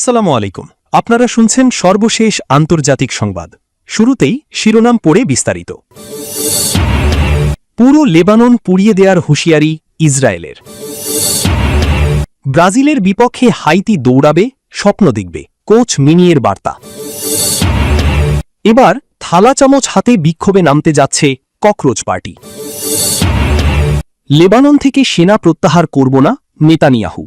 আসসালামু আলাইকুম। আপনারা শুনছেন সর্বশেষ আন্তর্জাতিক সংবাদ। শুরুতেই শিরোনাম পড়ে বিস্তারিত। পুরো লেবানন পুড়িয়ে দেওয়ার হুঁশিয়ারি ইসরায়েলের। ব্রাজিলের বিপক্ষে হাইতি দৌড়াবে, স্বপ্ন দেখবে, কোচ মিনিয়ের বার্তা। এবার থালা চামচ হাতে বিক্ষোভে নামতে যাচ্ছে ককরোচ পার্টি। লেবানন থেকে সেনা প্রত্যাহার করব না নেতানিয়াহু।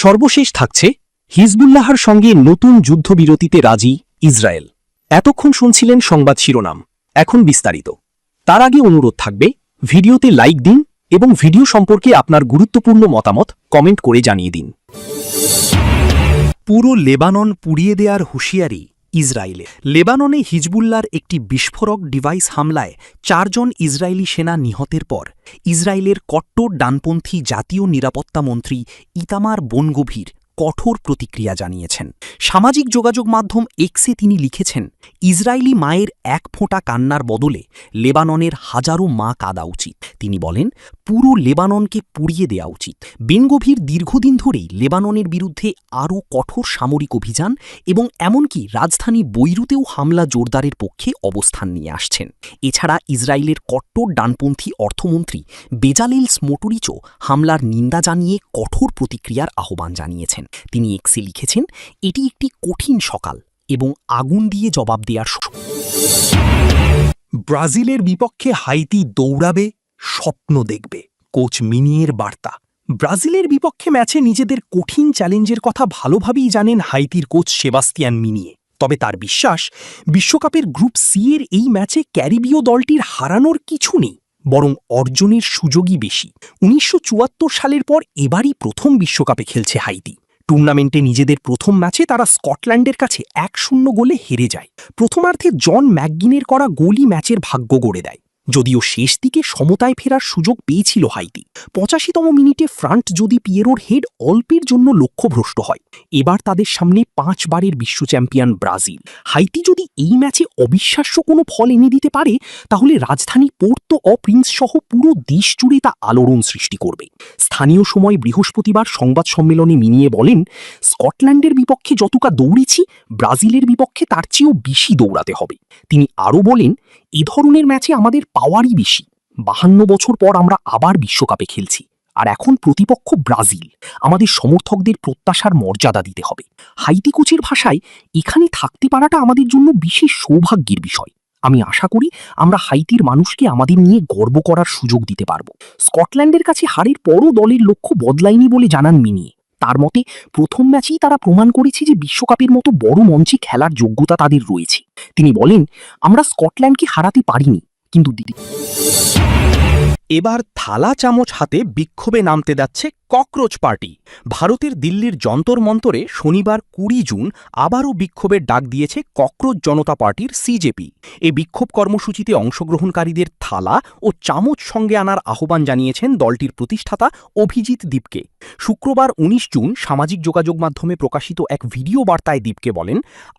সর্বশেষ থাকছে হিজবুল্লাহর সঙ্গে নতুন যুদ্ধবিরতিতে রাজি ইসরায়েল। এতক্ষণ শুনছিলেন সংবাদ শিরোনাম, এখন বিস্তারিত। তার আগে অনুরোধ থাকবে ভিডিওতে লাইক দিন এবং ভিডিও সম্পর্কে আপনার গুরুত্বপূর্ণ মতামত কমেন্ট করে জানিয়ে দিন। পুরো লেবানন পুড়িয়ে দেওয়ার হুঁশিয়ারি ইসরায়েলে। লেবাননে হিজবুল্লাহর একটি বিস্ফোরক ডিভাইস হামলায় 4 জন ইসরায়েলি সেনা নিহতের পর ইসরায়েলের কট্টর ডানপন্থী জাতীয় নিরাপত্তা মন্ত্রী ইতামার বনগভির কঠোর প্রতিক্রিয়া জানিয়েছেন। সামাজিক যোগাযোগ মাধ্যম এক্সে তিনি লিখেছেন, ইসরায়েলি মায়ের এক ফোঁটা কান্নার বদলে লেবাননের হাজারো মা কাঁদা উচিত। তিনি বলেন, পুরো লেবাননকে পুড়িয়ে দেওয়া উচিত। বেনগভির দীর্ঘদিন ধরেই লেবাননের বিরুদ্ধে আরও কঠোর সামরিক অভিযান এবং এমনকি রাজধানী বৈরুতেও হামলা জোরদারের পক্ষে অবস্থান নিয়ে আসছেন। এছাড়া ইসরায়েলের কট্টর ডানপন্থী অর্থমন্ত্রী বেজালেল স্মোটরিচও হামলার নিন্দা জানিয়ে কঠোর প্রতিক্রিয়ার আহ্বান জানিয়েছেন। তিনি এক্সে লিখেছেন, এটি একটি কঠিন সকাল এবং আগুন দিয়ে জবাব দেওয়ার। ব্রাজিলের বিপক্ষে হাইতি দৌড়াবে, স্বপ্ন দেখবে, কোচ মিনিয়ের বার্তা। ব্রাজিলের বিপক্ষে ম্যাচে নিজেদের কঠিন চ্যালেঞ্জের কথা ভালোভাবেই জানেন হাইতির কোচ সেবাস্তিয়ান মিনিয়ে। তবে তার বিশ্বাস, বিশ্বকাপের গ্রুপ সি এর এই ম্যাচে ক্যারিবীয় দলটির হারানোর কিছু নেই, বরং অর্জনের সুযোগই বেশি। 1974 সালের পর এবারই প্রথম বিশ্বকাপে খেলছে হাইতি। টুর্নামেন্টে নিজেদের প্রথম ম্যাচে তারা স্কটল্যান্ডের কাছে 1-0 গোলে হেরে যায়। প্রথমার্ধে জন ম্যাকগিনের করা গোলই ম্যাচের ভাগ্য গড়ে দেয়, যদিও শেষ দিকে সমতায় ফেরার সুযোগ পেয়েছিল হাইতি। 85তম মিনিটে ফ্রান্ট যদি পিয়েরোর হেড অল্পের জন্য লক্ষ্যভ্রষ্ট হয়। এবার তাদের সামনে 5 বারের বিশ্ব চ্যাম্পিয়ন ব্রাজিল। হাইতি যদি এই ম্যাচে অবিশ্বাস্য কোনো ফল এনে দিতে পারে, তাহলে রাজধানী পোর্তো অ প্রিন্স সহ পুরো দেশ জুড়ে তা আলোড়ন সৃষ্টি করবে। স্থানীয় সময় বৃহস্পতিবার সংবাদ সম্মেলনে মিনিয়ে বলেন, স্কটল্যান্ডের বিপক্ষে যতটা দৌড়েছি, ব্রাজিলের বিপক্ষে তার চেয়েও বেশি দৌড়াতে হবে। তিনি আরও বলেন, এ ধরনের ম্যাচে আমাদের পাওয়ারই বেশি। 52 বছর পর আমরা আবার বিশ্বকাপে খেলছি, আর এখন প্রতিপক্ষ ব্রাজিল। আমাদের সমর্থকদের প্রত্যাশার মর্যাদা দিতে হবে। হাইতি কোচের ভাষায়, এখানে থাকতে পারাটা আমাদের জন্য বিশেষ সৌভাগ্যের বিষয়। আমি আশা করি আমরা হাইতির মানুষকে আমাদের নিয়ে গর্ব করার সুযোগ দিতে পারব। স্কটল্যান্ডের কাছে হারের পরও দলের লক্ষ্য বদলায়নি বলে জানান মিনিয়ে। তার মতে, প্রথম ম্যাচেই তারা প্রমাণ করেছে যে বিশ্বকাপের মতো বড় মঞ্চে খেলার যোগ্যতা তাদের রয়েছে। তিনি বলেন, আমরা স্কটল্যান্ডকে হারাতে পারিনি, কিন্তু এবার থালা চামচ হাতে বিক্ষোভে নামতে যাচ্ছে ককরোচ পার্টি। ভারতের দিল্লির যন্তর মন্তরে শনিবার 20 জুন আবারও বিক্ষোভের ডাক দিয়েছে ককরোচ জনতা পার্টির সিজেপি। এই বিক্ষোভ কর্মসূচিতে অংশগ্রহণকারীদের থালা ও চামচ সঙ্গে আনার আহ্বান জানিয়েছেন দলটির প্রতিষ্ঠাতা অভিজিৎ দীপকে। শুক্রবার 19 জুন সামাজিক যোগাযোগ মাধ্যমে প্রকাশিত এক ভিডিও বার্তায় দীপকে বলেন,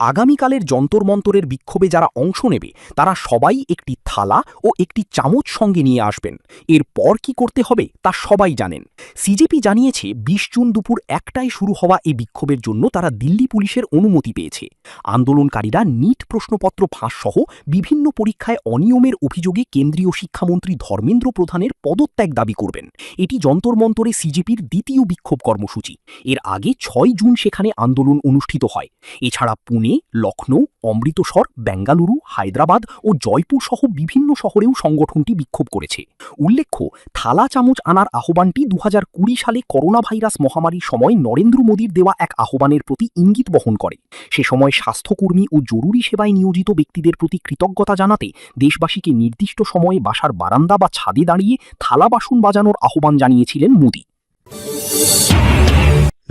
আগামীকালের যন্তর মন্তরের বিক্ষোভে যারা অংশ নেবে তারা সবাই একটি থালা ও একটি চামচ সঙ্গে নিয়ে আসবেন। এরপর কি করতে হবে তা সবাই জানেন। সিজেপি জানিয়েছে, 20 জুন দুপুর 1টায় শুরু হওয়া এই বিক্ষোভের জন্য তারা দিল্লি পুলিশের অনুমতি পেয়েছে। আন্দোলনকারীরা নিট প্রশ্নপত্র ফাঁস সহ বিভিন্ন পরীক্ষায় অনিয়মের অভিযোগে কেন্দ্রীয় শিক্ষামন্ত্রী ধর্মেন্দ্র প্রধানের পদত্যাগ দাবি করবেন। এটি যন্তর মন্তরে সিজেপির দ্বিতীয় বিক্ষোভ কর্মসূচি। এর আগে 6 জুন সেখানে আন্দোলন অনুষ্ঠিত হয়। এছাড়া পুনে, লখনৌ, অমৃতসর, বেঙ্গালুরু, হায়দ্রাবাদ ও জয়পুর সহ বিভিন্ন শহরেও সংগঠনটি বিক্ষোভ করেছে। উল্লেখ্য, থালা চামচ আনার আহ্বানটি 2020 সালে করোনা ভাইরাস মহামারীর সময় নরেন্দ্র মোদীর দেওয়া এক আহ্বানের প্রতি ইঙ্গিত বহন করে। সে সময় স্বাস্থ্যকর্মী ও জরুরি সেবায় নিয়োজিত ব্যক্তিদের প্রতি কৃতজ্ঞতা জানাতে দেশবাসীকে নির্দিষ্ট সময়ে বাসার বারান্দা বা ছাদে দাঁড়িয়ে থালা বাসন বাজানোর আহ্বান জানিয়েছিলেন মোদী।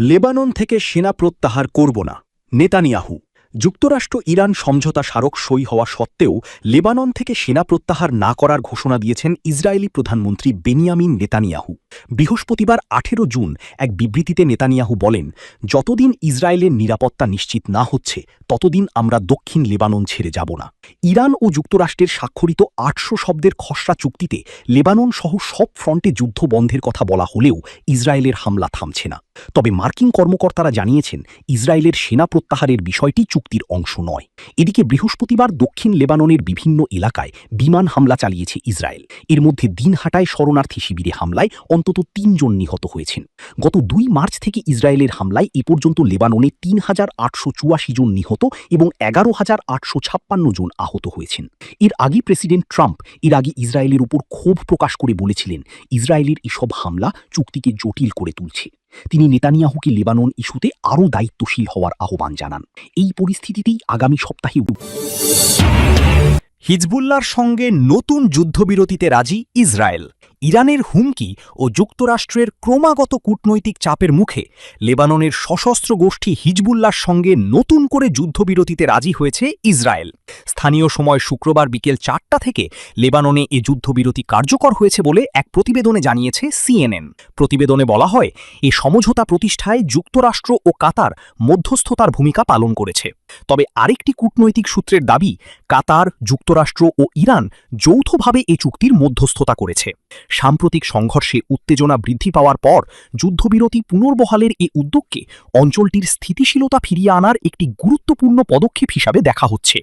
লেবানন থেকে সেনা প্রত্যাহার করব না নেতানিয়াহু। যুক্তরাষ্ট্র ইরান সমঝোতা স্মারক সই হওয়া সত্ত্বেও লেবানন থেকে সেনা প্রত্যাহার না করার ঘোষণা দিয়েছেন ইসরায়েলি প্রধানমন্ত্রী বেনিয়ামিন নেতানিয়াহু। বৃহস্পতিবার 18 জুন এক বিবৃতিতে নেতানিয়াহু বলেন, যতদিন ইসরায়েলের নিরাপত্তা নিশ্চিত না হচ্ছে ততদিন আমরা দক্ষিণ লেবানন ছেড়ে যাব না। ইরান ও যুক্তরাষ্ট্রের স্বাক্ষরিত 800 শব্দের খসড়া চুক্তিতে লেবানন সহ সব ফ্রন্টে যুদ্ধ বন্ধের কথা বলা হলেও ইসরায়েলের হামলা থামছে না। তবে মার্কিন কর্মকর্তারা জানিয়েছেন, ইসরায়েলের সেনা প্রত্যাহারের বিষয়টি চুক্তির অংশ নয়। এদিকে বৃহস্পতিবার দক্ষিণ লেবাননের বিভিন্ন এলাকায় বিমান হামলা চালিয়েছে ইসরায়েল। এর মধ্যে দিনহাটায় শরণার্থী শিবিরে হামলায় অন্তত 3 জন নিহত হয়েছেন। গত 2 মার্চ থেকে ইসরায়েলের হামলায় এ পর্যন্ত লেবাননে 3,884 জন নিহত এবং 11,856 জন আহত হয়েছেন। এর আগে প্রেসিডেন্ট ট্রাম্প ইসরায়েলের উপর ক্ষোভ প্রকাশ করে বলেছিলেন, ইসরায়েলের এসব হামলা চুক্তিকে জটিল করে তুলছে। তিনি নেতানিয়াহুকে লেবানন ইস্যুতে আরও দায়িত্বশীল হওয়ার আহ্বান জানান। এই পরিস্থিতিতেই আগামী সপ্তাহে হিজবুল্লাহর সঙ্গে নতুন যুদ্ধবিরতিতে রাজি ইসরায়েল। ইরানের হুমকি ও যুক্তরাষ্ট্রের ক্রমাগত কূটনৈতিক চাপের মুখে লেবাননের সশস্ত্র গোষ্ঠী হিজবুল্লাহর সঙ্গে নতুন করে যুদ্ধবিরতিতে রাজি হয়েছে ইসরায়েল। স্থানীয় সময় শুক্রবার বিকেল 4টা থেকে লেবাননে এ যুদ্ধবিরতি কার্যকর হয়েছে বলে এক প্রতিবেদনে জানিয়েছে CNN। প্রতিবেদনে বলা হয়, এ সমঝোতা প্রতিষ্ঠায় যুক্তরাষ্ট্র ও কাতার মধ্যস্থতার ভূমিকা পালন করেছে। তবে আরেকটি কূটনৈতিক সূত্রের দাবি, কাতার, যুক্তরাষ্ট্র ও ইরান যৌথভাবে এ চুক্তির মধ্যস্থতা করেছে। সাম্প্রতিক সংঘর্ষে উত্তেজনা বৃদ্ধি পাওয়ার পর যুদ্ধবিরতি পুনর্বহালের এ উদ্যোগকে অঞ্চলটির স্থিতিশীলতা ফিরিয়ে আনার একটি গুরুত্বপূর্ণ পদক্ষেপ হিসাবে দেখা হচ্ছে।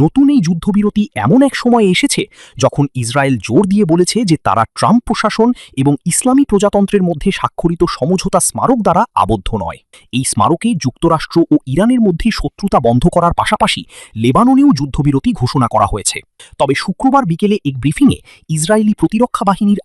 নতুন এই যুদ্ধবিরতি এমন এক সময়ে এসেছে যখন ইসরায়েল জোর দিয়ে বলেছে যে তারা ট্রাম্প প্রশাসন এবং ইসলামী প্রজাতন্ত্রের মধ্যে স্বাক্ষরিত সমঝোতা স্মারক দ্বারা আবদ্ধ নয়। এই স্মারকে যুক্তরাষ্ট্র ও ইরানের মধ্যে শত্রুতা বন্ধ করার পাশাপাশি লেবাননেও যুদ্ধবিরতি ঘোষণা করা হয়েছে। তবে শুক্রবার বিকেলে এক ব্রিফিংয়ে ইসরায়েলি প্রতিরক্ষা বাহিনীর